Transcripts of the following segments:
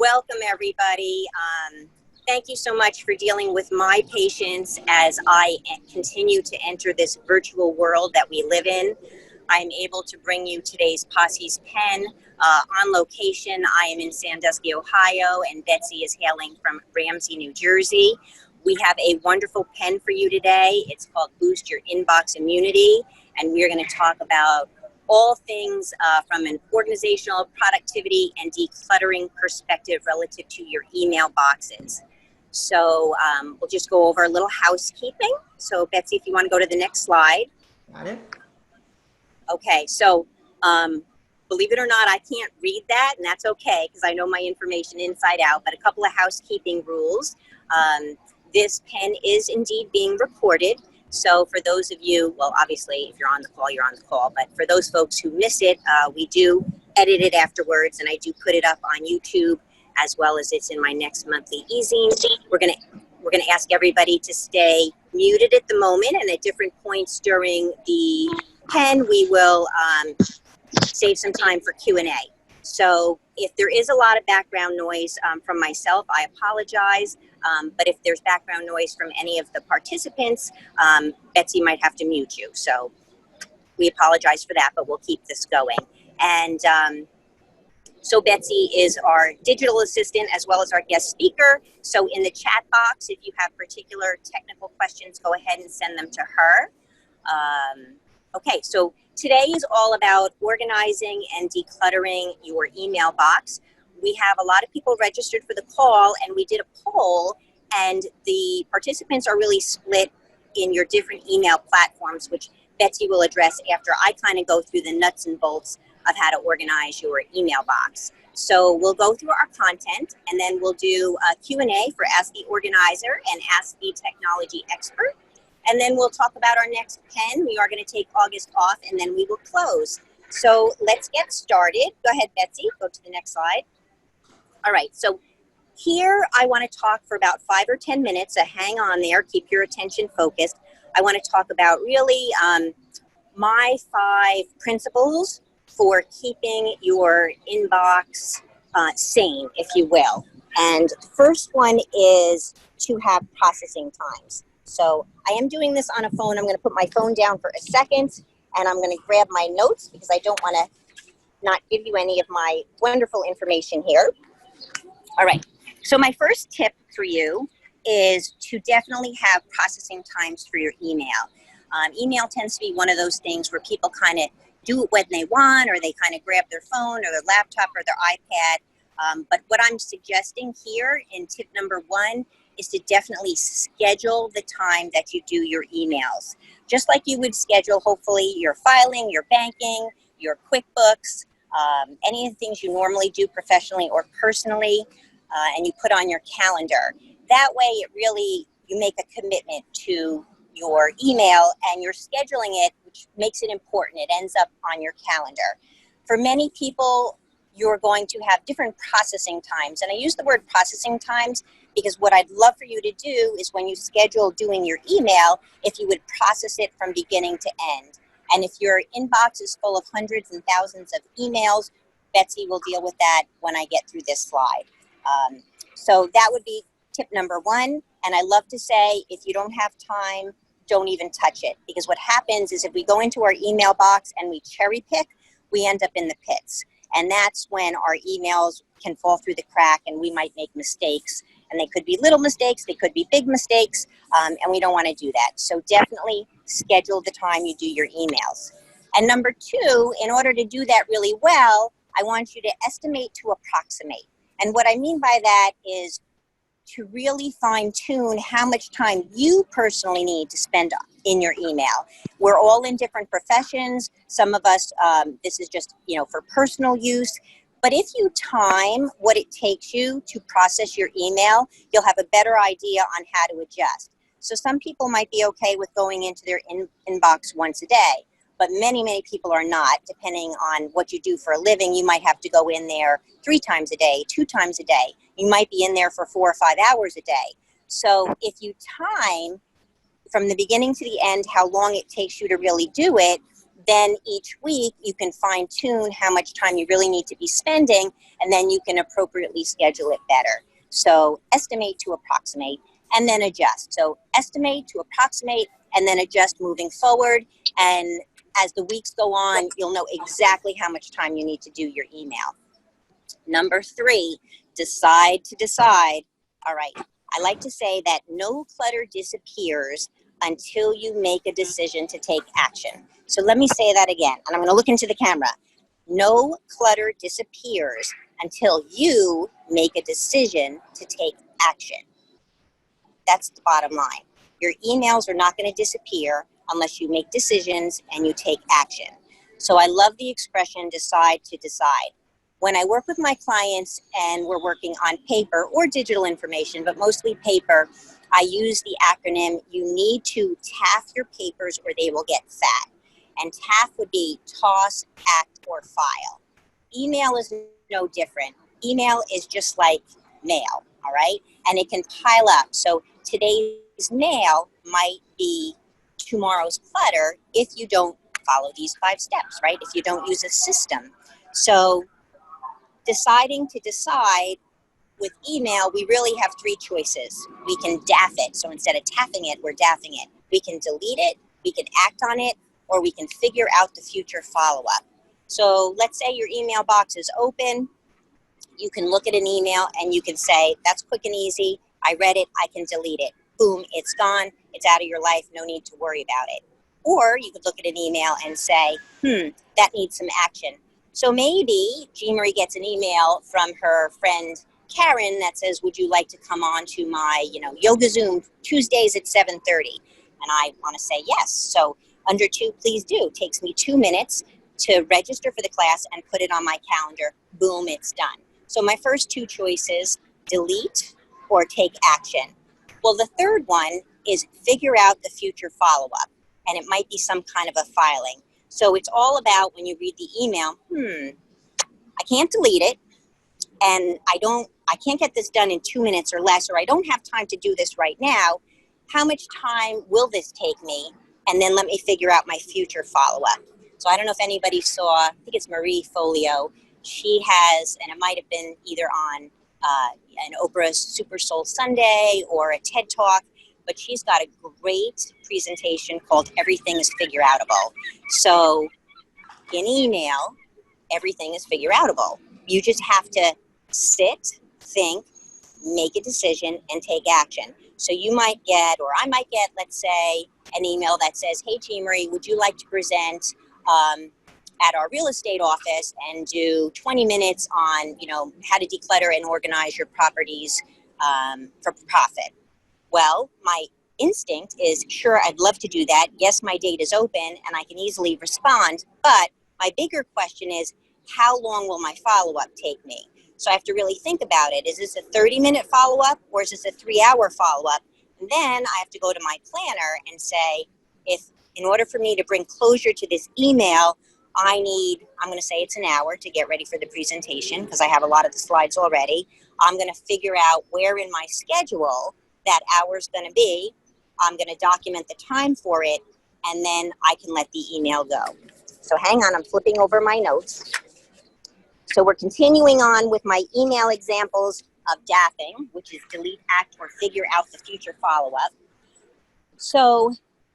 Welcome, everybody. Thank you so much for dealing with my patience as I continue to enter this virtual world that we live in. I'm able to bring you today's POSSE's pen on location. I am in Sandusky, Ohio, and Betsy is hailing from Ramsey, New Jersey. We have a wonderful pen for you today. It's called Boost Your Inbox Immunity, and we're going to talk about all things from an organizational, productivity, and decluttering perspective relative to your email boxes. So we'll just go over a little housekeeping. So Betsy, if you want to go to the next slide. Got it. Okay, so believe it or not, I can't read that, and that's okay because I know my information inside out, but a couple of housekeeping rules. This pen is indeed being recorded. So for those of you, well, obviously, if you're on the call, you're on the call. But for those folks who miss it, we do edit it afterwards, and I do put it up on YouTube as well as it's in my next monthly e-zine. We're gonna ask everybody to stay muted at the moment, and at different points during the pen, we will save some time for Q&A. So if there is a lot of background noise from myself, I apologize. But if there's background noise from any of the participants, Betsy might have to mute you. So we apologize for that, but we'll keep this going. And so Betsy is our digital assistant as well as our guest speaker. So in the chat box, if you have particular technical questions, go ahead and send them to her. Okay, so today is all about organizing and decluttering your email box. We have a lot of people registered for the call, and we did a poll, and the participants are really split in your different email platforms, which Betsy will address after I kind of go through the nuts and bolts of how to organize your email box. So we'll go through our content, and then we'll do a Q&A for Ask the Organizer and Ask the Technology Expert. And then we'll talk about our next pen. We are going to take August off, and then we will close. So let's get started. Go ahead, Betsy. Go to the next slide. All right. So here I want to talk for about 5 or 10 minutes. So hang on there. Keep your attention focused. I want to talk about really my 5 principles for keeping your inbox sane, if you will. And the first one is to have processing times. So I am doing this on a phone. I'm going to put my phone down for a second, and I'm going to grab my notes because I don't want to not give you any of my wonderful information here. All right. So my first tip for you is to definitely have processing times for your email. Email tends to be one of those things where people kind of do it when they want, or they kind of grab their phone or their laptop or their iPad. But what I'm suggesting here in tip number 1 is to definitely schedule the time that you do your emails. Just like you would schedule, hopefully, your filing, your banking, your QuickBooks, any of the things you normally do professionally or personally, and you put on your calendar. That way, it really, you make a commitment to your email and you're scheduling it, which makes it important. It ends up on your calendar. For many people, you're going to have different processing times. And I use the word processing times because what I'd love for you to do is when you schedule doing your email, if you would process it from beginning to end. And if your inbox is full of hundreds and thousands of emails, Betsy will deal with that when I get through this slide. So that would be tip number 1. And I love to say, if you don't have time, don't even touch it. Because what happens is if we go into our email box and we cherry pick, we end up in the pits. And that's when our emails can fall through the crack and we might make mistakes. And they could be little mistakes, they could be big mistakes, and we don't want to do that. So definitely schedule the time you do your emails. And number 2, in order to do that really well, I want you to estimate to approximate. And what I mean by that is to really fine-tune how much time you personally need to spend in your email. We're all in different professions. Some of us, this is just, for personal use. But if you time what it takes you to process your email, you'll have a better idea on how to adjust. So some people might be okay with going into their inbox once a day, but many, many people are not. Depending on what you do for a living, you might have to go in there 3 times a day, 2 times a day. You might be in there for 4 or 5 hours a day. So if you time from the beginning to the end how long it takes you to really do it, Then each week you can fine tune how much time you really need to be spending, and then you can appropriately schedule it better. So estimate to approximate and then adjust. So estimate to approximate and then adjust moving forward. And as the weeks go on, you'll know exactly how much time you need to do your email. Number 3, decide to decide. All right. I like to say that no clutter disappears until you make a decision to take action. So let me say that again, and I'm going to look into the camera. No clutter disappears until you make a decision to take action. That's the bottom line. Your emails are not going to disappear unless you make decisions and you take action. So I love the expression decide to decide. When I work with my clients and we're working on paper or digital information, but mostly paper, I use the acronym, you need to TAF your papers or they will get fat. And TAF would be toss, act, or file. Email is no different. Email is just like mail, all right? And it can pile up. So today's mail might be tomorrow's clutter if you don't follow these 5 steps, right? If you don't use a system. So deciding to decide with email, we really have 3 choices. We can DAF it. So instead of taffing it, we're DAFing it. We can delete it, we can act on it, or we can figure out the future follow-up. So let's say your email box is open. You can look at an email and you can say, that's quick and easy. I read it, I can delete it. Boom, it's gone. It's out of your life. No need to worry about it. Or you could look at an email and say, that needs some action. So maybe Jean Marie gets an email from her friend Karen that says, would you like to come on to my, yoga Zoom Tuesdays at 7:30? And I want to say yes. So under 2, please do. It takes me 2 minutes to register for the class and put it on my calendar. Boom, it's done. So my first 2 choices, delete or take action. Well, the third one is figure out the future follow-up. And it might be some kind of a filing. So it's all about when you read the email, I can't delete it. And I can't get this done in 2 minutes or less, or I don't have time to do this right now. How much time will this take me? And then let me figure out my future follow-up. So I don't know if anybody saw, I think it's Marie Folio. She has, and it might have been either on an Oprah Super Soul Sunday or a TED Talk, but she's got a great presentation called Everything is Figure Outable. So in email, everything is figure outable. You just have to sit, think, make a decision, and take action. So you might get, or I might get, let's say, an email that says, hey, Jean Marie, would you like to present at our real estate office and do 20 minutes on, how to declutter and organize your properties for profit? Well, my instinct is, sure, I'd love to do that. Yes, my date is open and I can easily respond. But my bigger question is, how long will my follow-up take me? So I have to really think about it. Is this a 30-minute follow-up or is this a 3-hour follow-up? And then I have to go to my planner and say, if in order for me to bring closure to this email, I'm going to say it's an hour to get ready for the presentation because I have a lot of the slides already. I'm going to figure out where in my schedule that hour is going to be. I'm going to document the time for it, and then I can let the email go. So hang on, I'm flipping over my notes. So we're continuing on with my email examples of DAFing, which is delete, act, or figure out the future follow-up. So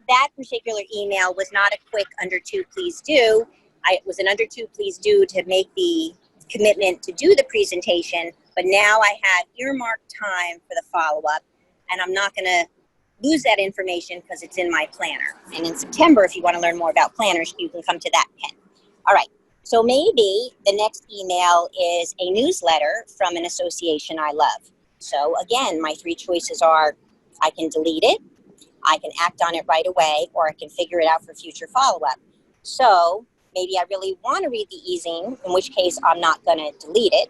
that particular email was not a quick under 2, please do. It was an under 2, please do to make the commitment to do the presentation, but now I have earmarked time for the follow-up, and I'm not going to lose that information because it's in my planner. And in September, if you want to learn more about planners, you can come to that pen. All right. So maybe the next email is a newsletter from an association I love. So again, my 3 choices are I can delete it, I can act on it right away, or I can figure it out for future follow-up. So maybe I really want to read the e-zine, in which case I'm not going to delete it.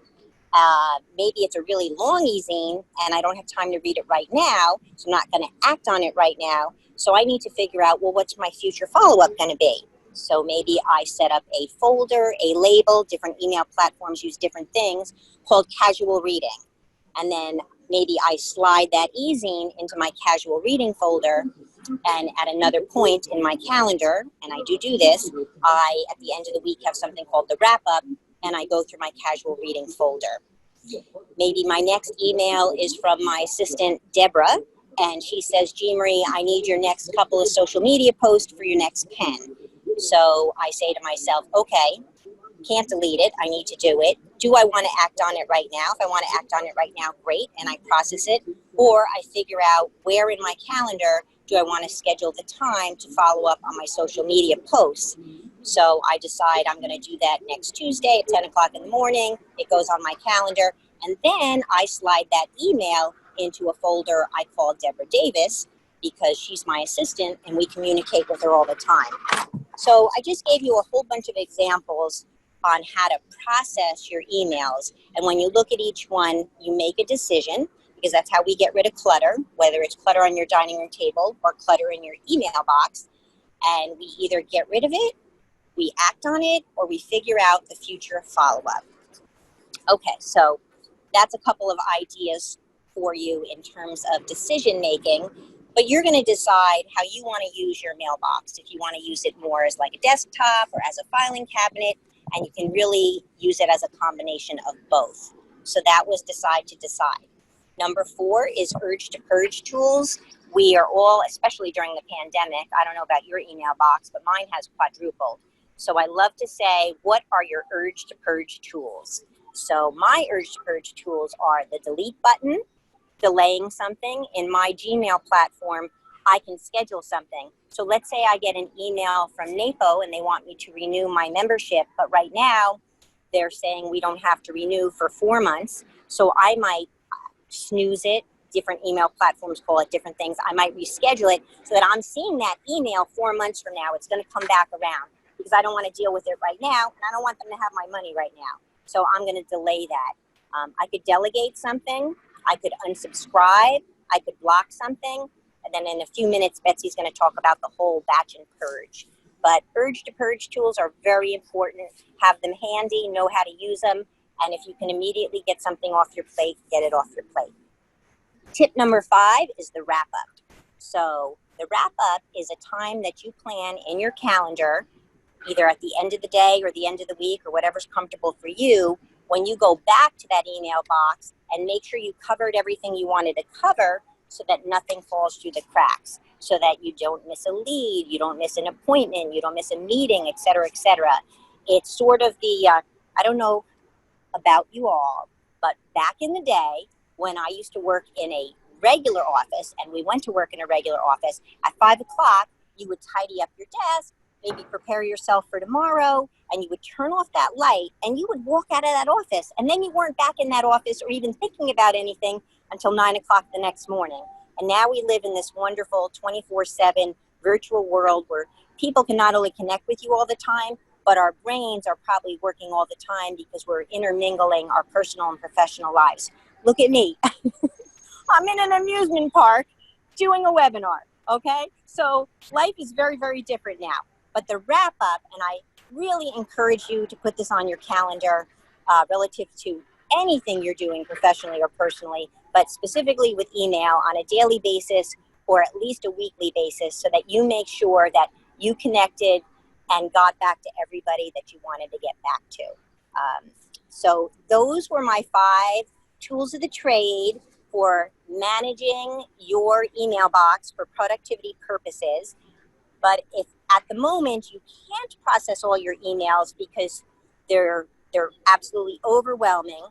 Maybe it's a really long e-zine and I don't have time to read it right now, so I'm not going to act on it right now. So I need to figure out, well, what's my future follow-up going to be? So maybe I set up a folder, a label, different email platforms use different things, called casual reading. And then maybe I slide that e-zine into my casual reading folder, and at another point in my calendar, and I do this, I, at the end of the week, have something called the wrap up, and I go through my casual reading folder. Maybe my next email is from my assistant, Deborah, and she says, Jean Marie, I need your next couple of social media posts for your next pen. So I say to myself, okay, can't delete it. I need to do it. Do I want to act on it right now? If I want to act on it right now, great, and I process it. Or I figure out where in my calendar do I want to schedule the time to follow up on my social media posts. So I decide I'm going to do that next Tuesday at 10 o'clock in the morning. It goes on my calendar. And then I slide that email into a folder I call Deborah Davis, because she's my assistant and we communicate with her all the time. So I just gave you a whole bunch of examples on how to process your emails. And when you look at each one, you make a decision, because that's how we get rid of clutter, whether it's clutter on your dining room table or clutter in your email box. And we either get rid of it, we act on it, or we figure out the future follow-up. Okay, so that's a couple of ideas for you in terms of decision making, but you're going to decide how you want to use your mailbox. If you want to use it more as like a desktop or as a filing cabinet, and you can really use it as a combination of both. So that was decide to decide. Number 4 is urge to purge tools. We are all, especially during the pandemic, I don't know about your email box, but mine has quadrupled. So I love to say, what are your urge to purge tools? So my urge to purge tools are the delete button, delaying something. In my Gmail platform, I can schedule something. So let's say I get an email from NAPO and they want me to renew my membership, but right now they're saying we don't have to renew for 4 months. So I might snooze it. Different email platforms call it different things. I might reschedule it so that I'm seeing that email 4 months from now. It's going to come back around, because I don't want to deal with it right now, and I don't want them to have my money right now. So I'm going to delay that. I could delegate something. I could unsubscribe. I could block something. And then in a few minutes, Betsy's going to talk about the whole batch and purge. But urge to purge tools are very important. Have them handy, know how to use them. And if you can immediately get something off your plate, get it off your plate. Tip number 5 is the wrap up. So the wrap up is a time that you plan in your calendar, either at the end of the day or the end of the week or whatever's comfortable for you, when you go back to that email box and make sure you covered everything you wanted to cover so that nothing falls through the cracks, so that you don't miss a lead, you don't miss an appointment, you don't miss a meeting, et cetera, et cetera. It's sort of the, I don't know about you all, but back in the day when I used to work in a regular office, and we went to work in a regular office, at 5 o'clock, you would tidy up your desk, maybe prepare yourself for tomorrow, and you would turn off that light and you would walk out of that office, and then you weren't back in that office or even thinking about anything until 9 o'clock the next morning. And now we live in this wonderful 24/7 virtual world where people can not only connect with you all the time, but our brains are probably working all the time because we're intermingling our personal and professional lives. Look at me. I'm in an amusement park doing a webinar, okay? So life is very, very different now. But the wrap up, and I really encourage you to put this on your calendar relative to anything you're doing professionally or personally, but specifically with email on a daily basis or at least a weekly basis, so that you make sure that you connected and got back to everybody that you wanted to get back to. So those were my 5 tools of the trade for managing your email box for productivity purposes. But if at the moment you can't process all your emails because they're absolutely overwhelming,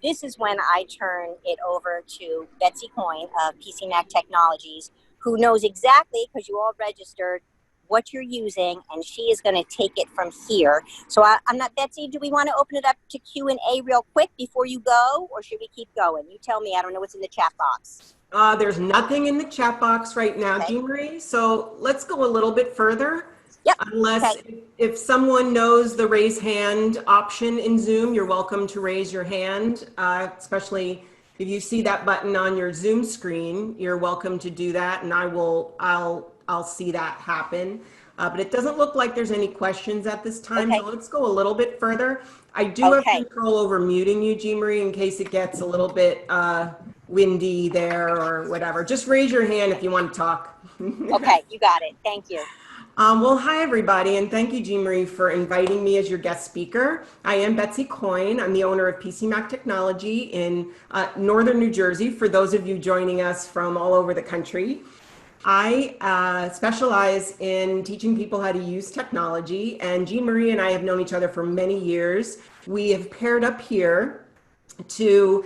this is when I turn it over to Betsy Coyne of PC Mac Technologies, who knows exactly, because you all registered, what you're using, and she is going to take it from here. So I'm not, Betsy, do we want to open it up to Q&A real quick before you go, or should we keep going? You tell me. I don't know what's in the chat box. There's nothing in the chat box right now, Okay. Jean Marie. So let's go a little bit further. Yep. Unless if someone knows the raise hand option in Zoom, you're welcome to raise your hand, especially if you see that button on your Zoom screen, you're welcome to do that, and I'll see that happen. But it doesn't look like there's any questions at this time, Okay. so let's go a little bit further. I do have control over muting you, Jean Marie, in case it gets a little bit windy there or whatever. Just raise your hand if you want to talk. Okay, you got it. Thank you. Well, hi, everybody, and thank you, Jean Marie, for inviting me as your guest speaker. I am Betsy Coyne. I'm the owner of PC Mac Technology in northern New Jersey, for those of you joining us from all over the country. I specialize in teaching people how to use technology, and Jean Marie and I have known each other for many years. We have paired up here to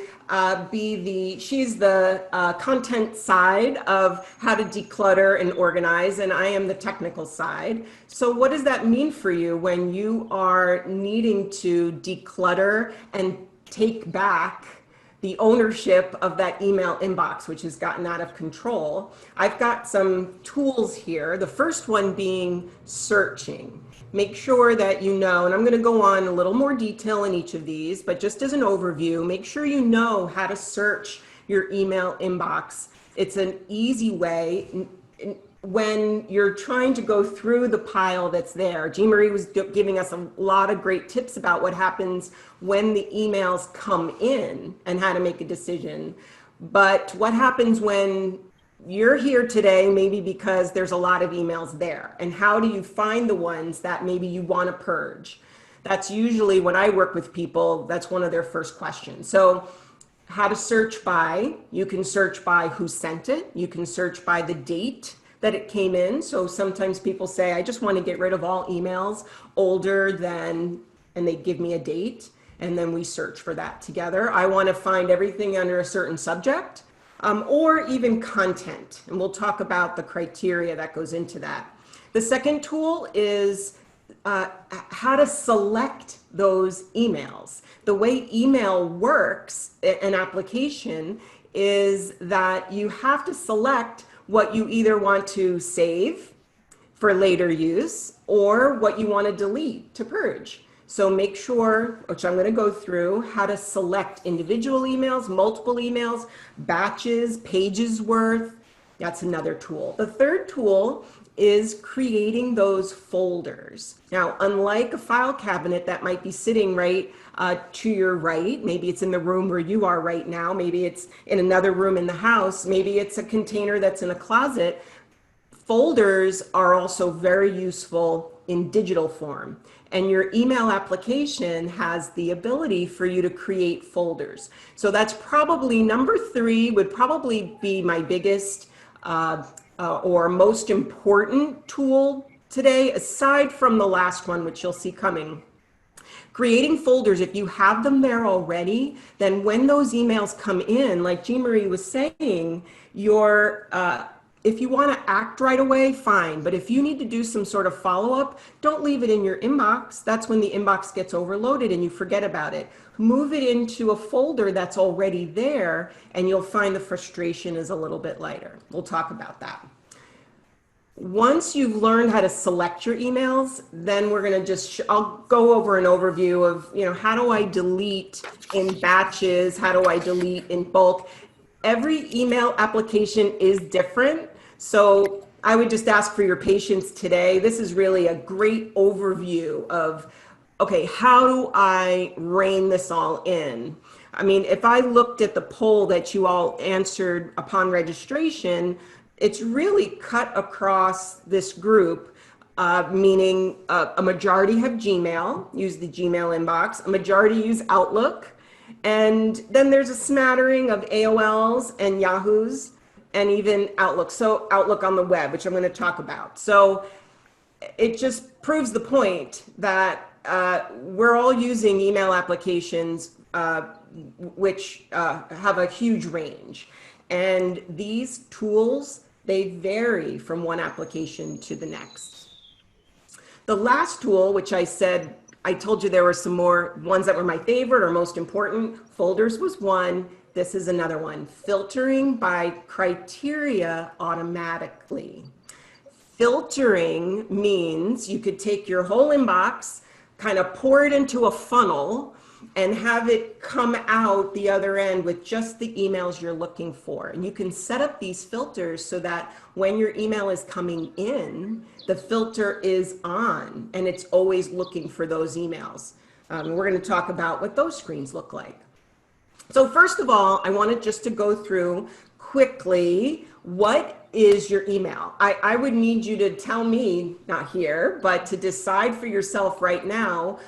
she's the content side of how to declutter and organize, and I am the technical side. So what does that mean for you when you are needing to declutter and take back the ownership of that email inbox, which has gotten out of control? I've got some tools here. The first one being searching. Make sure that you know, and I'm going to go on a little more detail in each of these, but just as an overview, make sure you know how to search your email inbox. It's an easy way when you're trying to go through the pile that's there. Jean Marie was giving us a lot of great tips about what happens when the emails come in and how to make a decision. But what happens when you're here today, maybe because there's a lot of emails there, and how do you find the ones that maybe you want to purge? That's usually when I work with people, that's one of their first questions. So how to search by, you can search by who sent it, you can search by the date that it came in. So sometimes people say, I just want to get rid of all emails older than, and they give me a date, and then we search for that together. I want to find everything under a certain subject, or even content. And we'll talk about the criteria that goes into that. The second tool is how to select those emails. The way email works, an application, is that you have to select what you either want to save for later use or what you want to delete to purge. So make sure, which I'm going to go through, how to select individual emails, multiple emails, batches, pages worth. That's another tool. The third tool is creating those folders. Now, unlike a file cabinet that might be sitting right to your right, maybe it's in the room where you are right now, maybe it's in another room in the house, maybe it's a container that's in a closet. Folders are also very useful in digital form. And your email application has the ability for you to create folders. So that's probably number 3, would probably be my biggest or most important tool today, aside from the last one, which you'll see coming. Creating folders, if you have them there already, then when those emails come in, like Jean Marie was saying, if you want to act right away, fine. But if you need to do some sort of follow-up, don't leave it in your inbox. That's when the inbox gets overloaded and you forget about it. Move it into a folder that's already there, and you'll find the frustration is a little bit lighter. We'll talk about that. Once you've learned how to select your emails, then we're going to I'll go over an overview of, how do I delete in batches? How do I delete in bulk? Every email application is different. So I would just ask for your patience today. This is really a great overview of, okay, how do I rein this all in? I mean, if I looked at the poll that you all answered upon registration, it's really cut across this group, meaning a majority have Gmail, use the Gmail inbox, a majority use Outlook, and then there's a smattering of AOLs and Yahoos and even Outlook. So Outlook on the web, which I'm going to talk about. So it just proves the point that we're all using email applications which have a huge range. And these tools, they vary from one application to the next. The last tool, which I told you there were some more ones that were my favorite or most important. Folders was one. This is another one. Filtering by criteria automatically. Filtering means you could take your whole inbox, kind of pour it into a funnel, and have it come out the other end with just the emails you're looking for. And you can set up these filters so that when your email is coming in, the filter is on and it's always looking for those emails. We're going to talk about what those screens look like. So first of all, I wanted just to go through quickly, what is your email? I would need you to tell me, not here, but to decide for yourself right now,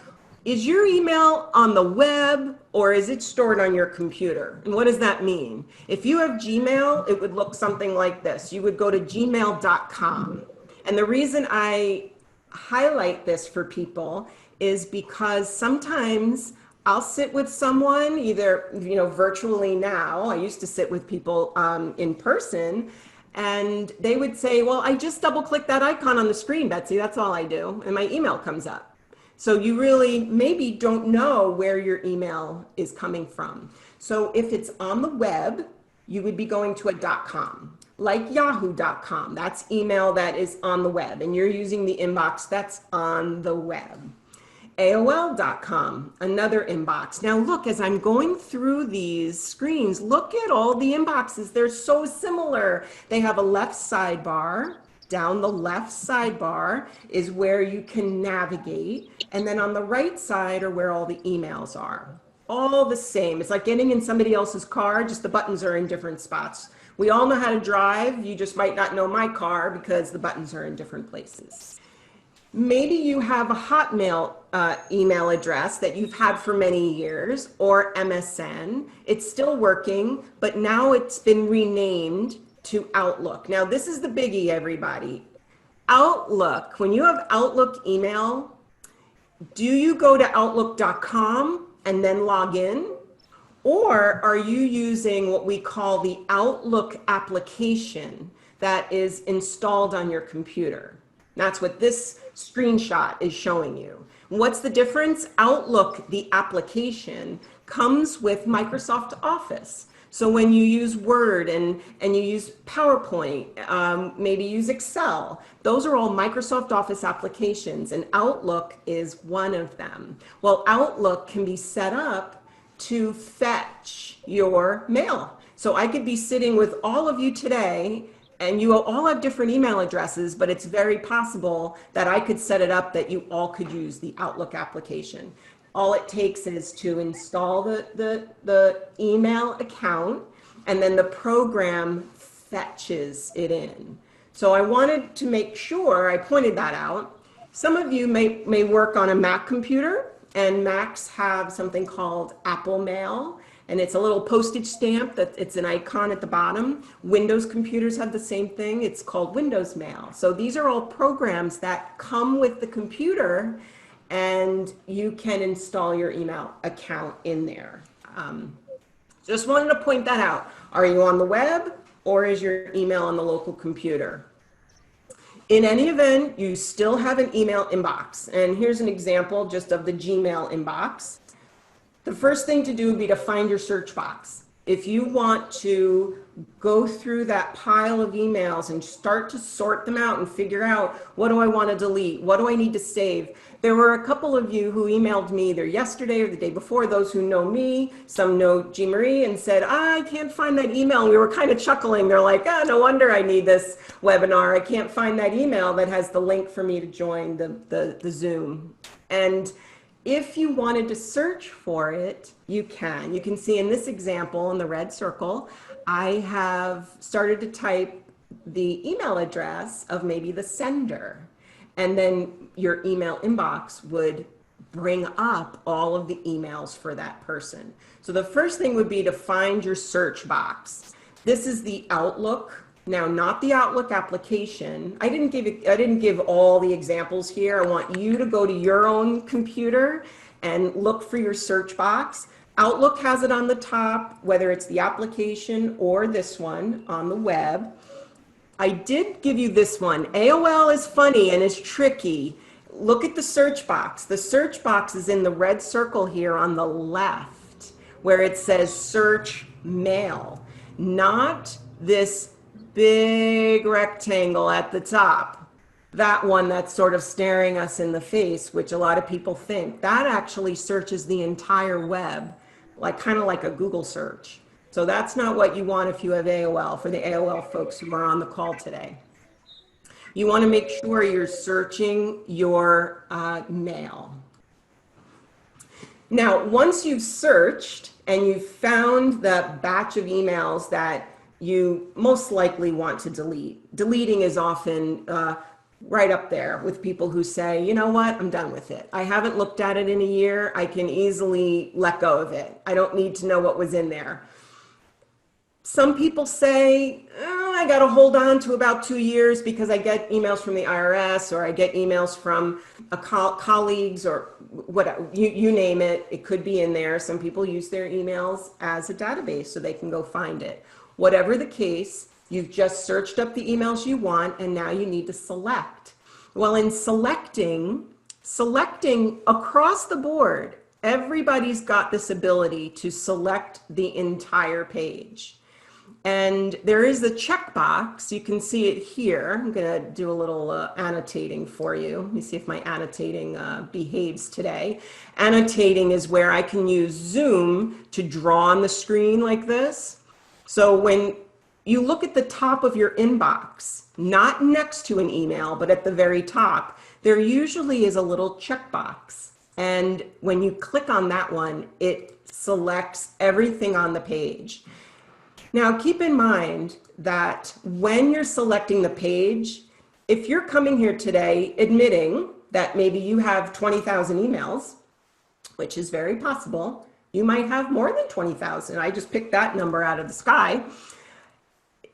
is your email on the web or is it stored on your computer? And what does that mean? If you have Gmail, it would look something like this. You would go to gmail.com. And the reason I highlight this for people is because sometimes I'll sit with someone either, virtually now. I used to sit with people in person, and they would say, well, I just double click that icon on the screen, Betsy. That's all I do. And my email comes up. So you really maybe don't know where your email is coming from. So if it's on the web, you would be going to a .com, like yahoo.com. That's email that is on the web, and you're using the inbox that's on the web. AOL.com, another inbox. Now look, as I'm going through these screens, look at all the inboxes. They're so similar. They have a left sidebar. Down the left sidebar is where you can navigate. And then on the right side are where all the emails are. All the same. It's like getting in somebody else's car, just the buttons are in different spots. We all know how to drive. You just might not know my car because the buttons are in different places. Maybe you have a Hotmail email address that you've had for many years, or MSN. It's still working, but now it's been renamed to Outlook. Now, this is the biggie, everybody. Outlook, when you have Outlook email, do you go to outlook.com and then log in? Or are you using what we call the Outlook application that is installed on your computer? That's what this screenshot is showing you. What's the difference? Outlook, the application, comes with Microsoft Office. So when you use Word and you use PowerPoint, maybe use Excel, those are all Microsoft Office applications, and Outlook is one of them. Well, Outlook can be set up to fetch your mail. So I could be sitting with all of you today, and you all have different email addresses, but it's very possible that I could set it up that you all could use the Outlook application. All it takes is to install the email account, and then the program fetches it in. So I wanted to make sure I pointed that out. Some of you may work on a Mac computer, and Macs have something called Apple Mail. And it's a little postage stamp that it's an icon at the bottom. Windows computers have the same thing. It's called Windows Mail. So these are all programs that come with the computer, and you can install your email account in there. Just wanted to point that out. Are you on the web, or is your email on the local computer? In any event, you still have an email inbox. And here's an example just of the Gmail inbox. The first thing to do would be to find your search box. If you want to go through that pile of emails and start to sort them out and figure out, what do I want to delete? What do I need to save? There were a couple of you who emailed me either yesterday or the day before, those who know me, some know Jean Marie, and said, I can't find that email. And we were kind of chuckling. They're like, no wonder I need this webinar. I can't find that email that has the link for me to join the Zoom. And if you wanted to search for it, you can. You can see in this example in the red circle, I have started to type the email address of maybe the sender. And then your email inbox would bring up all of the emails for that person. So the first thing would be to find your search box. This is the Outlook. Now, not the Outlook application. I didn't give all the examples here. I want you to go to your own computer and look for your search box. Outlook has it on the top, whether it's the application or this one on the web. I did give you this one. AOL is funny and is tricky. Look at the search box. The search box is in the red circle here on the left, where it says search mail, not this big rectangle at the top. That one that's sort of staring us in the face, which a lot of people think. That actually searches the entire web, kind of like a Google search. So that's not what you want if you have AOL, for the AOL folks who are on the call today. You want to make sure you're searching your mail. Now, once you've searched, and you found the batch of emails that you most likely want to delete. Deleting is often right up there with people who say, you know what, I'm done with it. I haven't looked at it in a year. I can easily let go of it. I don't need to know what was in there. Some people say, oh, I got to hold on to about 2 years because I get emails from the IRS or I get emails from colleagues or whatever, you name it. It could be in there. Some people use their emails as a database so they can go find it. Whatever the case, you've just searched up the emails you want and now you need to select. Well, in selecting across the board, everybody's got this ability to select the entire page. And there is a checkbox. You can see it here. I'm going to do a little annotating for you. Let me see if my annotating behaves today. Annotating is where I can use Zoom to draw on the screen like this. So when you look at the top of your inbox, not next to an email, but at the very top, there usually is a little checkbox. And when you click on that one, it selects everything on the page. Now, keep in mind that when you're selecting the page, if you're coming here today admitting that maybe you have 20,000 emails, which is very possible, you might have more than 20,000. I just picked that number out of the sky.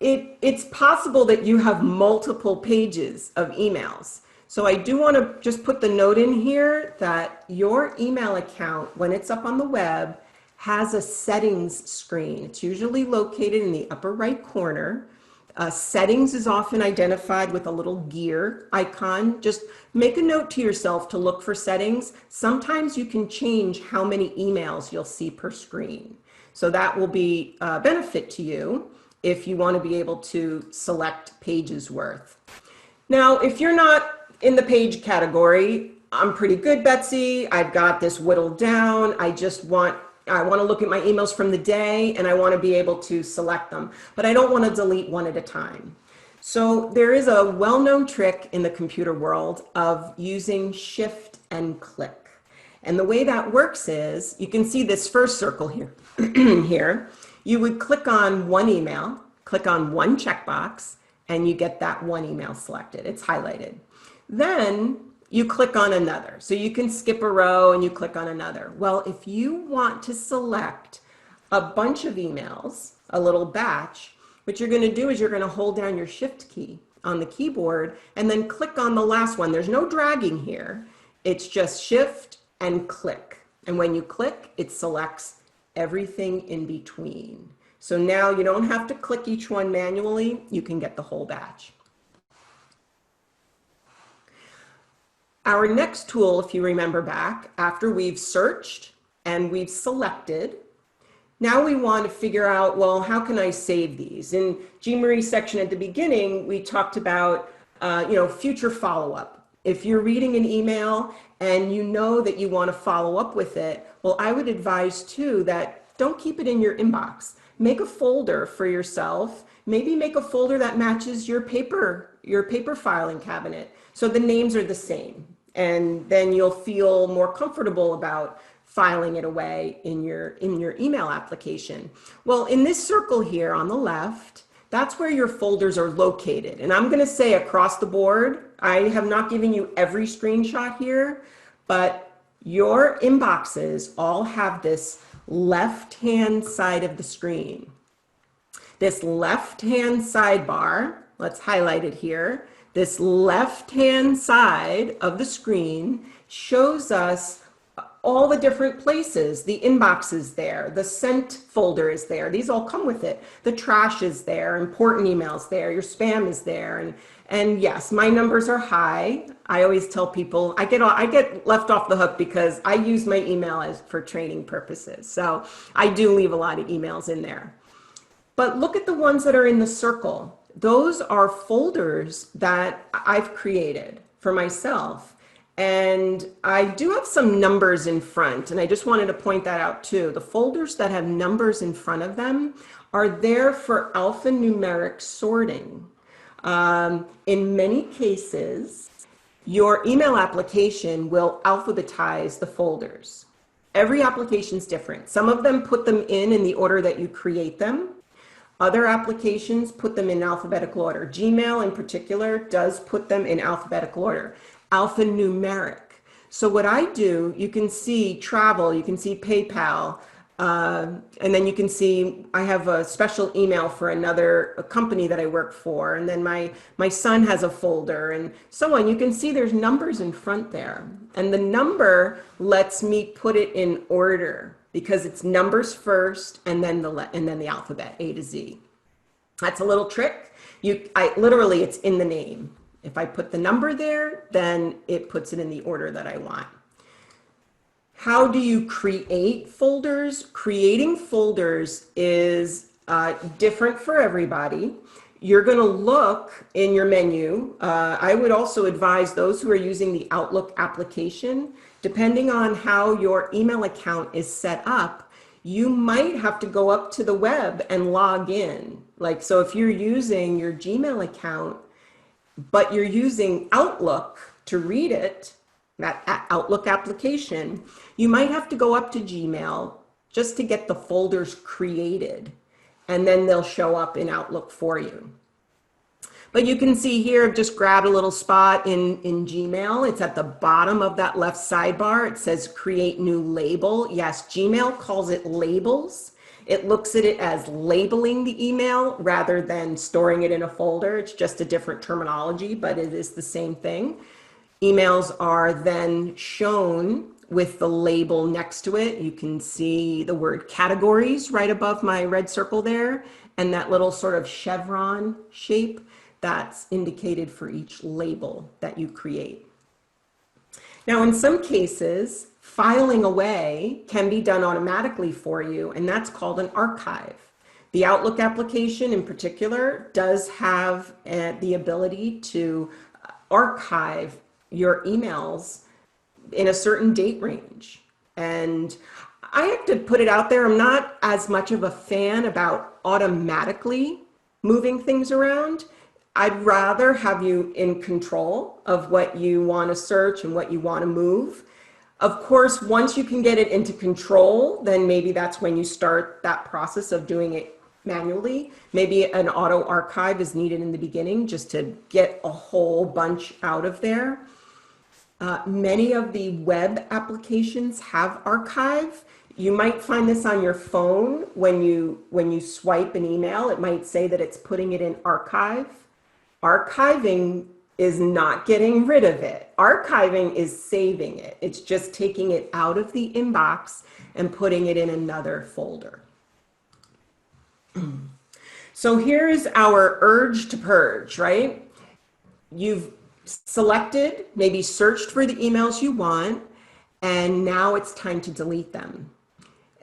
It's possible that you have multiple pages of emails. So I do want to just put the note in here that your email account, when it's up on the web, has a settings screen. It's usually located in the upper right corner. Settings is often identified with a little gear icon. Just make a note to yourself to look for settings. Sometimes you can change how many emails you'll see per screen. So that will be a benefit to you if you want to be able to select pages worth. Now, if you're not in the page category, I'm pretty good, Betsy. I've got this whittled down. I want to look at my emails from the day and I want to be able to select them, but I don't want to delete one at a time. So there is a well-known trick in the computer world of using shift and click. And the way that works is, you can see this first circle here. Here, you would click on one email, click on one checkbox, and you get that one email selected. It's highlighted. Then you click on another. So you can skip a row and you click on another. Well, if you want to select a bunch of emails, a little batch, what you're going to do is you're going to hold down your shift key on the keyboard and then click on the last one. There's no dragging here. It's just shift and click. And when you click, it selects everything in between. So now you don't have to click each one manually. You can get the whole batch. Our next tool, if you remember back, after we've searched and we've selected, now we want to figure out, well, how can I save these? In Jean Marie's section at the beginning, we talked about, future follow-up. If you're reading an email and you know that you want to follow up with it, well, I would advise too that don't keep it in your inbox. Make a folder for yourself. Maybe make a folder that matches your paper filing cabinet, so the names are the same. And then you'll feel more comfortable about filing it away in your email application. Well, in this circle here on the left, that's where your folders are located. And I'm going to say across the board, I have not given you every screenshot here, but your inboxes all have this left-hand side of the screen. This left-hand sidebar, let's highlight it here. This left-hand side of the screen shows us all the different places. The inbox is there, the sent folder is there. These all come with it. The trash is there, important emails there, your spam is there. And yes, my numbers are high. I always tell people, I get left off the hook because I use my email for training purposes. So I do leave a lot of emails in there. But look at the ones that are in the circle. Those are folders that I've created for myself. And I do have some numbers in front, and I just wanted to point that out too. The folders that have numbers in front of them are there for alphanumeric sorting. In many cases, your email application will alphabetize the folders. Every application is different. Some of them put them in the order that you create them. Other applications put them in alphabetical order. Gmail in particular does put them in alphabetical order, alphanumeric. So what I do, you can see travel, you can see PayPal, and then you can see I have a special email for a company that I work for, and then my son has a folder, and so on. You can see there's numbers in front there, and the number lets me put it in order because it's numbers first, and then the alphabet A to Z. That's a little trick. Literally, it's in the name. If I put the number there, then it puts it in the order that I want. How do you create folders? Creating folders is different for everybody. You're going to look in your menu. I would also advise those who are using the Outlook application, depending on how your email account is set up, you might have to go up to the web and log in. Like, so if you're using your Gmail account, but you're using Outlook to read it, that Outlook application, you might have to go up to Gmail just to get the folders created, and then they'll show up in Outlook for you. But you can see here, I've just grabbed a little spot in Gmail. It's at the bottom of that left sidebar. It says create new label. Yes, Gmail calls it labels. It looks at it as labeling the email rather than storing it in a folder. It's just a different terminology, but it is the same thing. Emails are then shown with the label next to it. You can see the word categories right above my red circle there, and that little sort of chevron shape that's indicated for each label that you create. Now, in some cases, filing away can be done automatically for you, and that's called an archive. The Outlook application in particular does have the ability to archive your emails in a certain date range. And I have to put it out there, I'm not as much of a fan about automatically moving things around. I'd rather have you in control of what you want to search and what you want to move. Of course, once you can get it into control, then maybe that's when you start that process of doing it manually. Maybe an auto archive is needed in the beginning just to get a whole bunch out of there. Many of the web applications have archive. You might find this on your phone when you swipe an email. It might say that it's putting it in archive. Archiving is not getting rid of it. Archiving is saving it. It's just taking it out of the inbox and putting it in another folder. So here's our urge to purge, right? You've selected, maybe searched for the emails you want, and now it's time to delete them.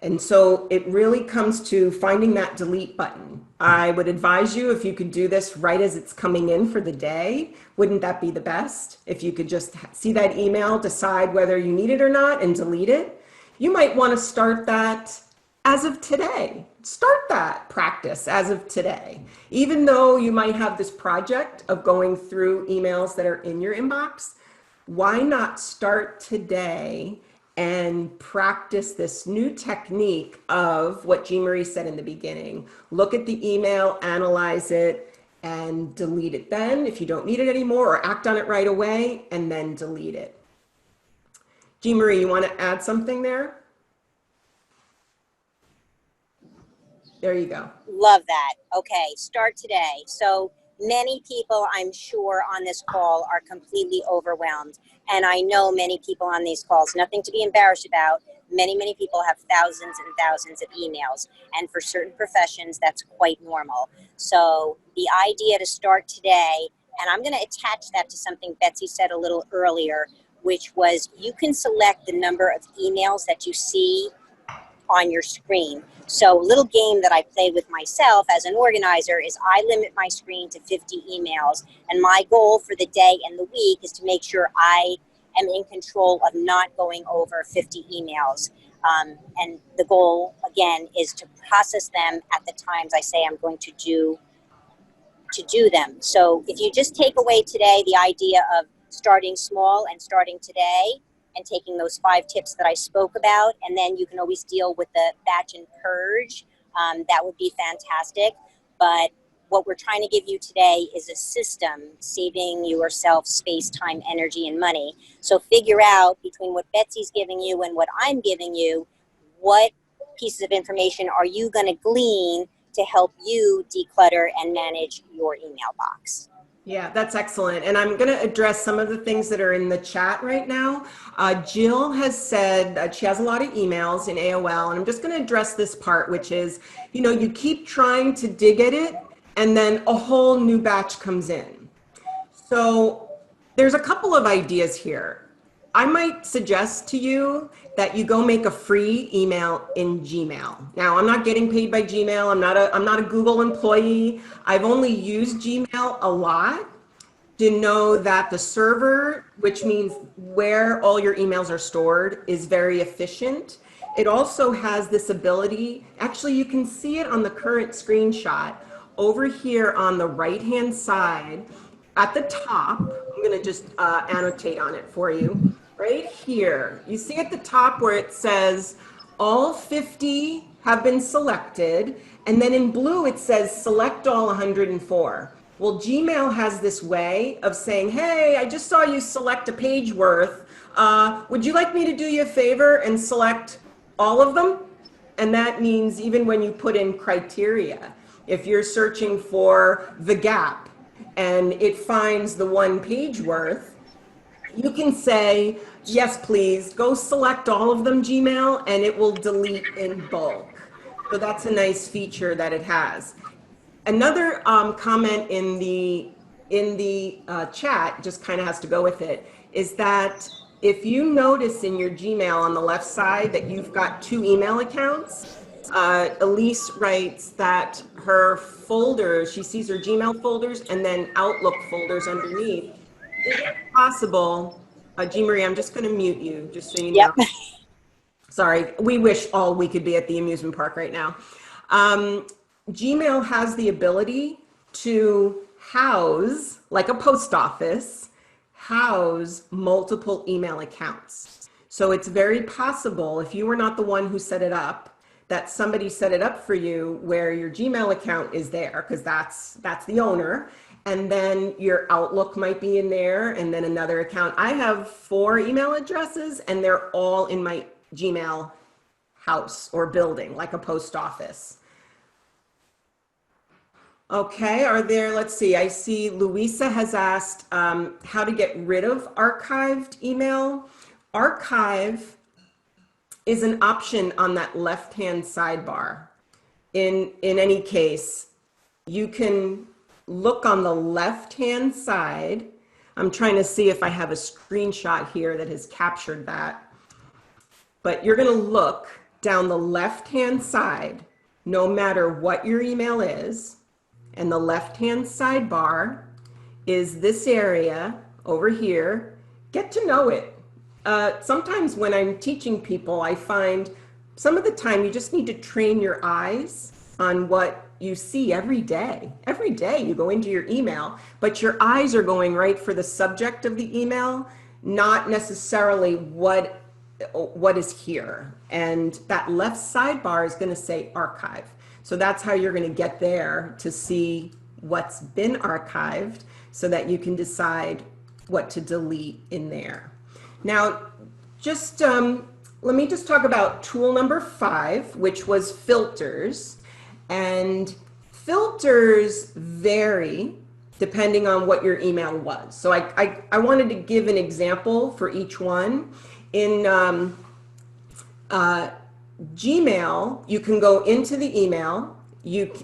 And so it really comes to finding that delete button. I would advise you, if you could do this right as it's coming in for the day, wouldn't that be the best? If you could just see that email, decide whether you need it or not, and delete it. You might want to start that as of today. Start that practice as of today. Even though you might have this project of going through emails that are in your inbox, why not start today and practice this new technique of what Jean Marie said in the beginning. Look at the email, analyze it, and delete it then if you don't need it anymore, or act on it right away and then delete it. Jean Marie, you want to add something there? There you go. Love that. Okay, start today. So many people, I'm sure, on this call are completely overwhelmed. And I know many people on these calls, nothing to be embarrassed about. Many people have thousands and thousands of emails. And for certain professions, that's quite normal. So the idea to start today, and I'm going to attach that to something Betsy said a little earlier, which was you can select the number of emails that you see on your screen. So a little game that I play with myself as an organizer is I limit my screen to 50 emails. And my goal for the day and the week is to make sure I am in control of not going over 50 emails. And the goal, again, is to process them at the times I say I'm going to do them. So if you just take away today the idea of starting small and starting today, and taking those 5 tips that I spoke about. And then you can always deal with the batch and purge. That would be fantastic. But what we're trying to give you today is a system saving yourself space, time, energy, and money. So figure out between what Betsy's giving you and what I'm giving you, what pieces of information are you going to glean to help you declutter and manage your email box. Yeah, that's excellent. And I'm going to address some of the things that are in the chat right now. Jill has said that she has a lot of emails in AOL, and I'm just going to address this part, which is, you know, you keep trying to dig at it, and then a whole new batch comes in. So there's a couple of ideas here. I might suggest to you that you go make a free email in Gmail. Now, I'm not getting paid by Gmail. I'm not a Google employee. I've only used Gmail a lot to know that the server, which means where all your emails are stored, is very efficient. It also has this ability, actually you can see it on the current screenshot over here on the right-hand side at the top. I'm going to just annotate on it for you. Right here, you see at the top where it says all 50 have been selected, and then in blue it says select all 104. Well, Gmail has this way of saying, hey, I just saw you select a page worth. Would you like me to do you a favor and select all of them? And that means even when you put in criteria, if you're searching for the gap and it finds the 1 page worth, you can say, yes, please, go select all of them, Gmail, and it will delete in bulk. So that's a nice feature that it has. Another comment in the chat, just kind of has to go with it, is that if you notice in your Gmail on the left side that you've got 2 email accounts, Elise writes that her folders, she sees her Gmail folders and then Outlook folders underneath. Is it possible, Jean Marie, I'm just going to mute you, just so you know. Yep. Sorry, we wish all we could be at the amusement park right now. Gmail has the ability to house, like a post office, house multiple email accounts. So it's very possible, if you were not the one who set it up, that somebody set it up for you where your Gmail account is there, because that's the owner. And then your Outlook might be in there, and then another account. I have 4 email addresses, and they're all in my Gmail house or building, like a post office. Okay, let's see, I see Louisa has asked how to get rid of archived email. Archive is an option on that left-hand sidebar. In any case, you can look on the left-hand side. I'm trying to see if I have a screenshot here that has captured that. But you're going to look down the left-hand side, no matter what your email is, and the left-hand sidebar is this area over here. Get to know it. Sometimes when I'm teaching people, I find some of the time you just need to train your eyes on what you see every day. Every day you go into your email, but your eyes are going right for the subject of the email, not necessarily what is here. And that left sidebar is going to say archive. So that's how you're going to get there to see what's been archived so that you can decide what to delete in there. Now, just let me just talk about tool number 5, which was filters. And filters vary depending on what your email was. So I wanted to give an example for each one. In Gmail, you can go into the email.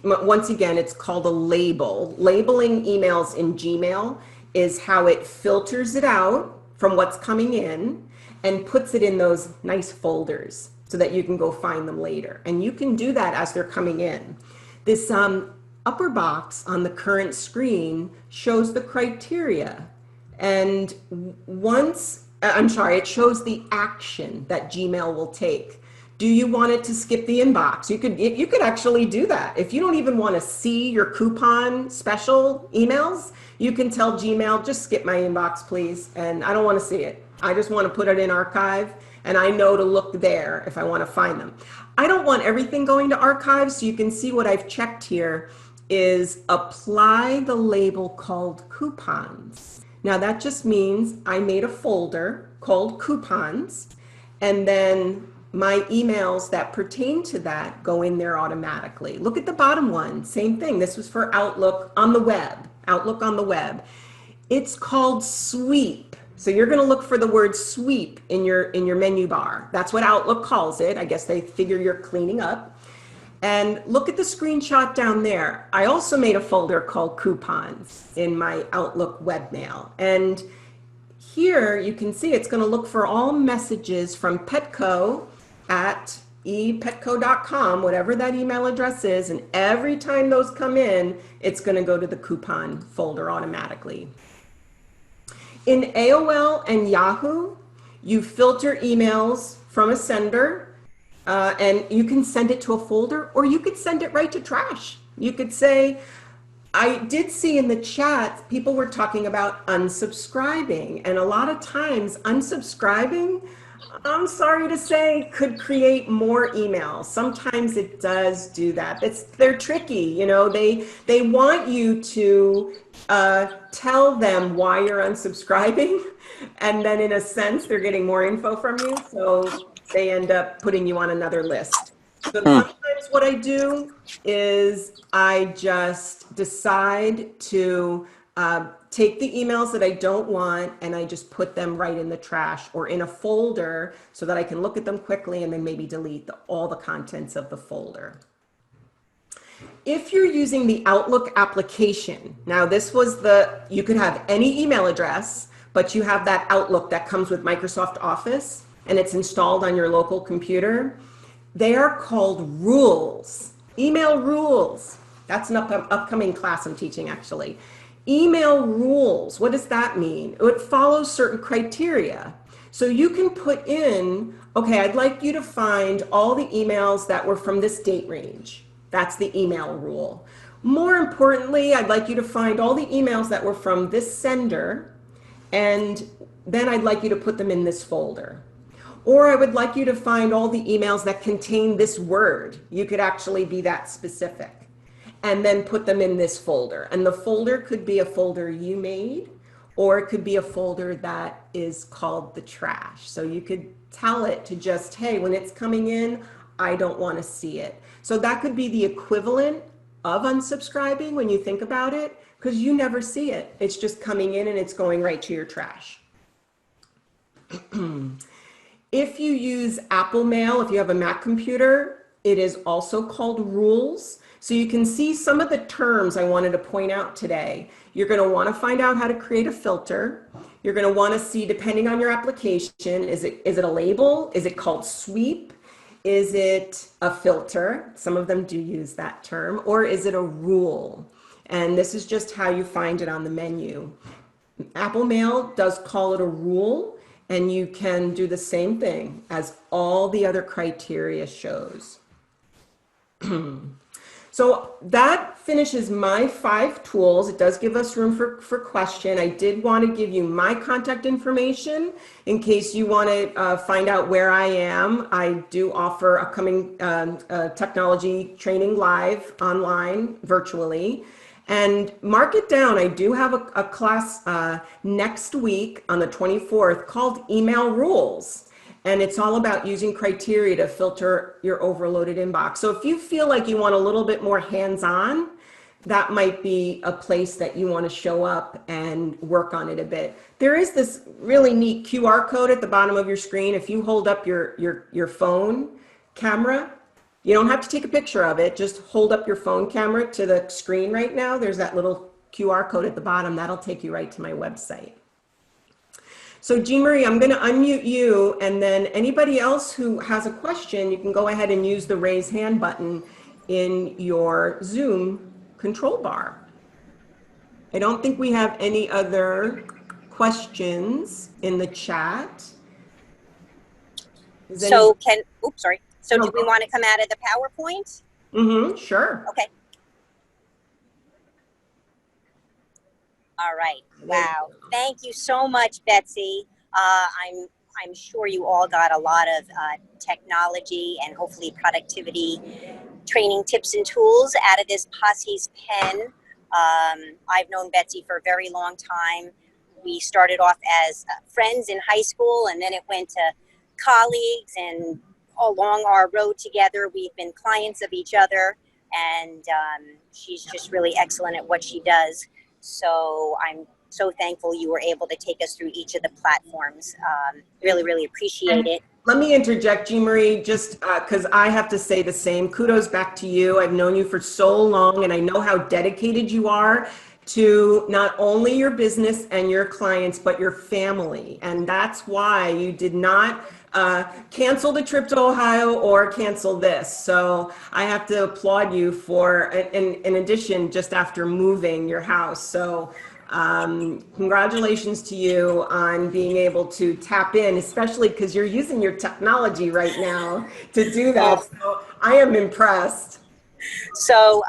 Once again, it's called a label. Labeling emails in Gmail is how it filters it out from what's coming in and puts it in those nice folders so that you can go find them later. And you can do that as they're coming in. This upper box on the current screen shows the criteria. And it shows the action that Gmail will take. Do you want it to skip the inbox? You could actually do that. If you don't even want to see your coupon special emails, you can tell Gmail, just skip my inbox, please. And I don't want to see it. I just want to put it in archive, and I know to look there if I want to find them. I don't want everything going to archive, so you can see what I've checked here is apply the label called coupons. Now that just means I made a folder called coupons, and then my emails that pertain to that go in there automatically. Look at the bottom one, same thing. This was for Outlook on the web, Outlook on the web. It's called sweep. So you're going to look for the word sweep in your menu bar. That's what Outlook calls it. I guess they figure you're cleaning up. And look at the screenshot down there. I also made a folder called coupons in my Outlook webmail. And here you can see it's going to look for all messages from Petco at epetco.com, whatever that email address is. And every time those come in, it's going to go to the coupon folder automatically. In AOL and Yahoo, you filter emails from a sender, and you can send it to a folder, or you could send it right to trash. You could say, I did see in the chat, people were talking about unsubscribing, and a lot of times unsubscribing, I'm sorry to say, could create more emails. Sometimes it does do that. They're tricky, you know, they want you to tell them why you're unsubscribing, and then in a sense they're getting more info from you, so they end up putting you on another list. So sometimes what I do is I just decide to take the emails that I don't want and I just put them right in the trash or in a folder so that I can look at them quickly and then maybe delete all the contents of the folder. If you're using the Outlook application, now this was you could have any email address, but you have that Outlook that comes with Microsoft Office and it's installed on your local computer. They are called rules, email rules. That's an upcoming class I'm teaching actually. Email rules, what does that mean? It follows certain criteria. So you can put in, okay, I'd like you to find all the emails that were from this date range. That's the email rule. More importantly, I'd like you to find all the emails that were from this sender, and then I'd like you to put them in this folder. Or I would like you to find all the emails that contain this word. You could actually be that specific. And then put them in this folder. And the folder could be a folder you made, or it could be a folder that is called the trash. So you could tell it to just, hey, when it's coming in, I don't want to see it. So that could be the equivalent of unsubscribing when you think about it, because you never see it. It's just coming in and it's going right to your trash. If you use Apple Mail, if you have a Mac computer, it is also called rules. So you can see some of the terms I wanted to point out today. You're going to want to find out how to create a filter. You're going to want to see, depending on your application, is it a label? Is it called sweep? Is it a filter? Some of them do use that term. Or is it a rule? And this is just how you find it on the menu. Apple Mail does call it a rule, and you can do the same thing as all the other criteria shows. So that finishes my 5 tools. It does give us room for question. I did want to give you my contact information in case you want to find out where I am. I do offer upcoming technology training live, online, virtually. And mark it down. I do have a class next week on the 24th called Email Rules. And it's all about using criteria to filter your overloaded inbox. So if you feel like you want a little bit more hands-on, that might be a place that you want to show up and work on it a bit. There is this really neat QR code at the bottom of your screen. If you hold up your phone camera, you don't have to take a picture of it. Just hold up your phone camera to the screen right now. There's that little QR code at the bottom. That'll take you right to my website. So Jean Marie, I'm going to unmute you, and then anybody else who has a question, you can go ahead and use the raise hand button in your Zoom control bar. I don't think we have any other questions in the chat. So oops, sorry. So do we want to come out of the PowerPoint? Mm-hmm, sure. Okay. All right. Wow. Thank you so much, Betsy. I'm sure you all got a lot of technology and hopefully productivity training tips and tools out of this POSSE's pen. I've known Betsy for a very long time. We started off as friends in high school, and then it went to colleagues, and along our road together, we've been clients of each other, and she's just really excellent at what she does. So I'm so thankful you were able to take us through each of the platforms. Really, really appreciate And it. let me interject, Jean Marie, just because I have to say the same. Kudos back to you. I've known you for so long, and I know how dedicated you are to not only your business and your clients, but your family. And that's why you did not cancel the trip to Ohio or cancel this. So I have to applaud you for, in addition, just after moving your house. So congratulations to you on being able to tap in, especially because you're using your technology right now to do that. So I am impressed. So,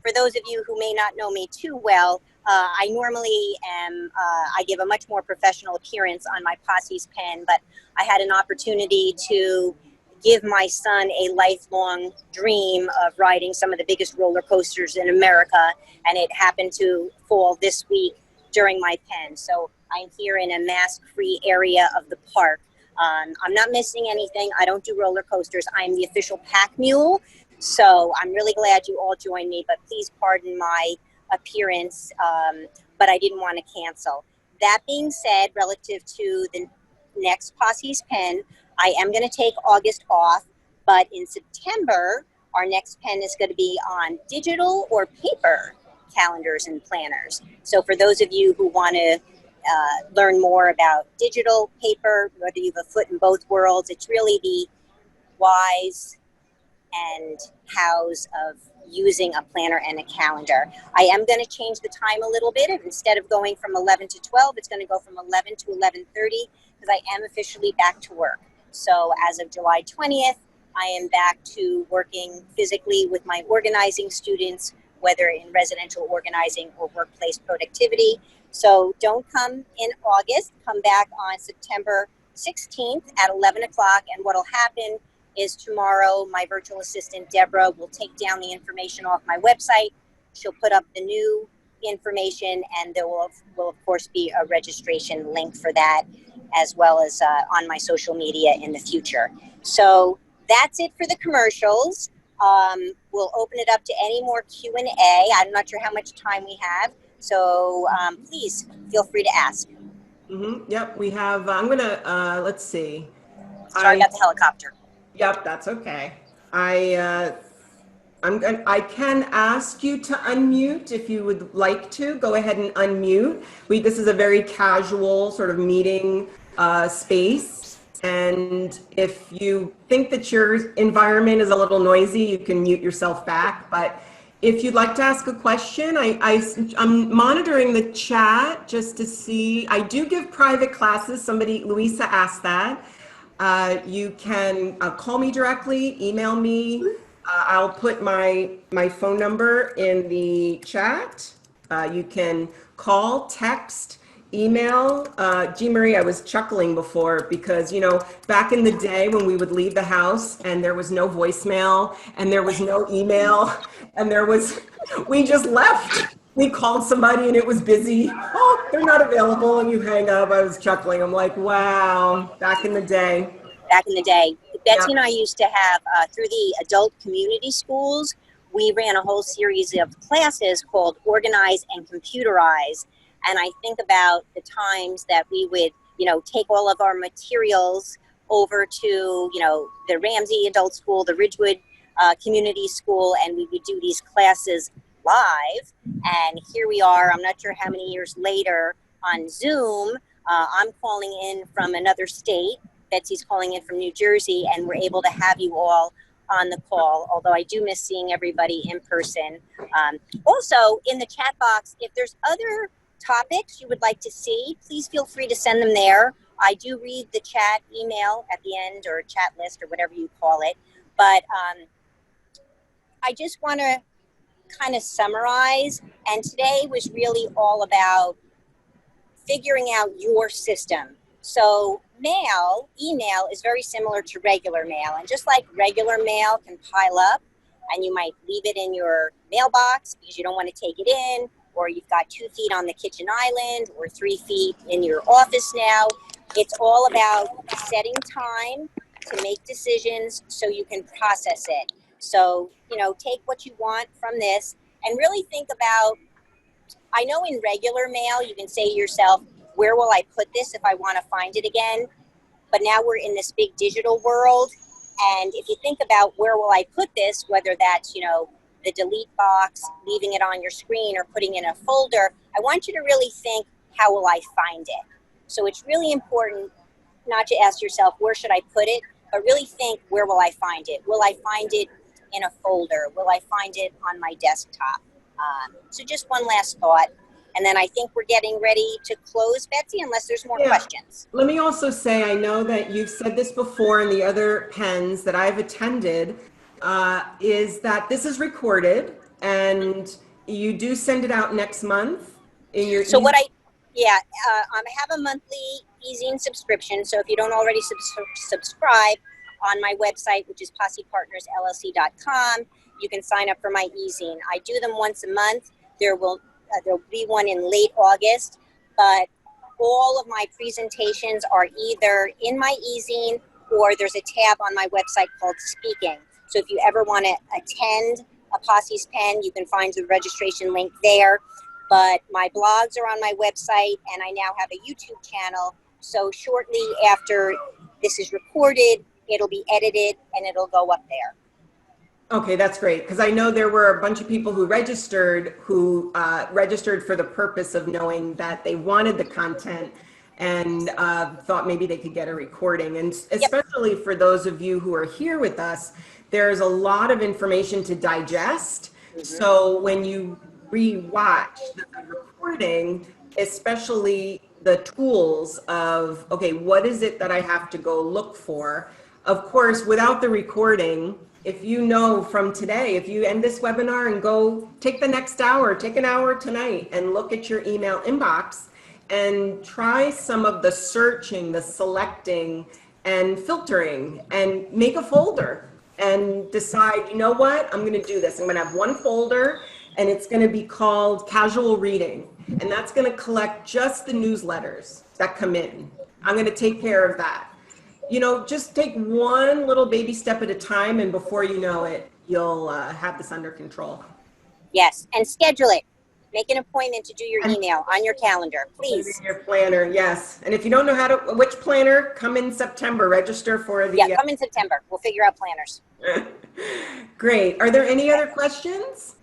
for those of you who may not know me too well, I normally I give a much more professional appearance on my POSSE's pen, but I had an opportunity to give my son a lifelong dream of riding some of the biggest roller coasters in America, and it happened to fall this week during my pen. So I'm here in a mask-free area of the park. I'm not missing anything. I don't do roller coasters. I'm the official pack mule. So I'm really glad you all joined me, but please pardon my appearance, but I didn't want to cancel. That being said, relative to the next POSSE's pen, I am going to take August off, but in September, our next pen is going to be on digital or paper calendars and planners. So for those of you who want to learn more about digital, paper, whether you have a foot in both worlds, it's really the whys and hows of using a planner and a calendar. I am going to change the time a little bit. Instead of going from 11 to 12, it's going to go from 11 to 11:30 because I am officially back to work. So as of July 20th, I am back to working physically with my organizing students, whether in residential organizing or workplace productivity. So don't come in August, come back on September 16th at 11 o'clock, and what'll happen is tomorrow my virtual assistant Deborah will take down the information off my website. She'll put up the new information, and there will of course be a registration link for that, as well as on my social media in the future. So that's it for the commercials. We'll open it up to any more Q&A. I'm not sure how much time we have, so please feel free to ask. Yep, we have, I'm gonna, let's see. Sorry about the helicopter. Yep, that's okay. I can ask you to unmute if you would like to. Go ahead and unmute. This is a very casual sort of meeting space. And if you think that your environment is a little noisy, you can mute yourself back. But if you'd like to ask a question, I'm monitoring the chat just to see. I do give private classes. Louisa asked that. You can call me directly, email me. I'll put my phone number in the chat. You can call, text, email. Jean Marie, I was chuckling before because, back in the day when we would leave the house and there was no voicemail and there was no email and we just left. We called somebody and it was busy. Oh, they're not available, and you hang up. I was chuckling. I'm like, wow, back in the day. Back in the day, Yeah. Betsy and I used to have, through the adult community schools, we ran a whole series of classes called Organize and Computerize. And I think about the times that we would, take all of our materials over to, the Ramsey Adult School, the Ridgewood Community School, and we would do these classes live. And here we are, I'm not sure how many years later, on Zoom. I'm calling in from another state. Betsy's calling in from New Jersey, and we're able to have you all on the call, although I do miss seeing everybody in person. Also, in the chat box, if there's other topics you would like to see, please feel free to send them there. I do read the chat email at the end, or chat list, or whatever you call it. But I just want to kind of summarize, and today was really all about figuring out your system. So email is very similar to regular mail. And just like regular mail can pile up and you might leave it in your mailbox because you don't want to take it in, or you've got 2 feet on the kitchen island or 3 feet in your office now, it's all about setting time to make decisions so you can process it. So, take what you want from this and really think about, I know in regular mail, you can say to yourself, where will I put this if I want to find it again? But now we're in this big digital world. And if you think about where will I put this, whether that's, the delete box, leaving it on your screen, or putting in a folder, I want you to really think, how will I find it? So it's really important not to ask yourself, where should I put it? But really think, where will I find it? Will I find it in a folder? Will I find it on my desktop? So just one last thought. And then I think we're getting ready to close, Betsy, unless there's more questions. Let me also say, I know that you've said this before in the other pens that I've attended, is that this is recorded and you do send it out next month in your So what I have a monthly e-zine subscription. So if you don't already subscribe on my website, which is POSSEPartnersLLC.com, you can sign up for my e-zine. I do them once a month. There'll be one in late August, but all of my presentations are either in my e-zine or there's a tab on my website called Speaking. So if you ever want to attend a POSSE's Pen, you can find the registration link there. But my blogs are on my website, and I now have a YouTube channel. So shortly after this is recorded, it'll be edited and it'll go up there. Okay, that's great, because I know there were a bunch of people who registered for the purpose of knowing that they wanted the content and thought maybe they could get a recording. And especially for those of you who are here with us, there's a lot of information to digest. So when you re-watch the recording, especially the tools of, okay, what is it that I have to go look for? Of course, without the recording, if you know from today, if you end this webinar and go take the next hour, take an hour tonight and look at your email inbox and try some of the searching, the selecting and filtering, and make a folder and decide, you know what, I'm going to do this. I'm going to have one folder and it's going to be called Casual Reading. And that's going to collect just the newsletters that come in. I'm going to take care of that. Just take one little baby step at a time, and before you know it, you'll have this under control. Yes, and schedule it. Make an appointment to do your email on your calendar, please. In your planner, yes. And if you don't know which planner, come in September. Register for the. Yeah, come in September. We'll figure out planners. Great. Are there any other questions?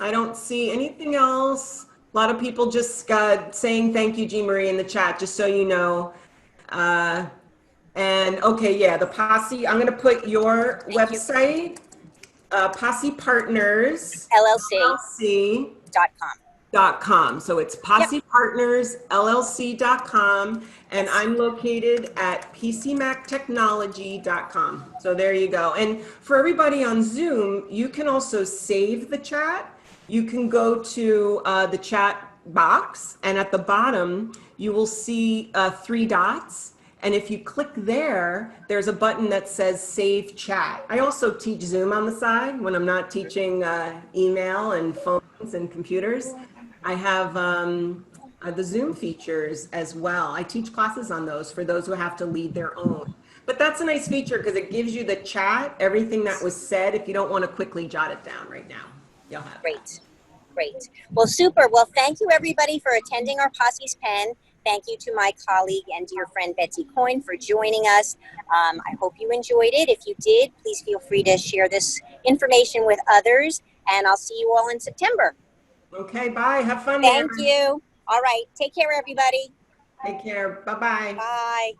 I don't see anything else. A lot of people just saying thank you, Jean Marie, in the chat, just so you know. And okay, yeah, the Posse, I'm going to put your website, Posse Partners LLC.com. So it's PossePartnersLLC.com, and I'm located at PCMacTechnology.com. So there you go. And for everybody on Zoom, you can also save the chat. You can go to the chat box, and at the bottom, you will see 3 dots. And if you click there, there's a button that says Save Chat. I also teach Zoom on the side when I'm not teaching email and phones and computers. I have the Zoom features as well. I teach classes on those for those who have to lead their own. But that's a nice feature because it gives you the chat, everything that was said, if you don't want to quickly jot it down right now. You'll have Great. Great. Well, super. Well, thank you, everybody, for attending our POSSE's Pen. Thank you to my colleague and dear friend Betsy Coyne for joining us. I hope you enjoyed it. If you did, please feel free to share this information with others, and I'll see you all in September. Okay, bye. Have fun. Thank you. All right. Take care, everybody. Take care. Bye-bye. Bye.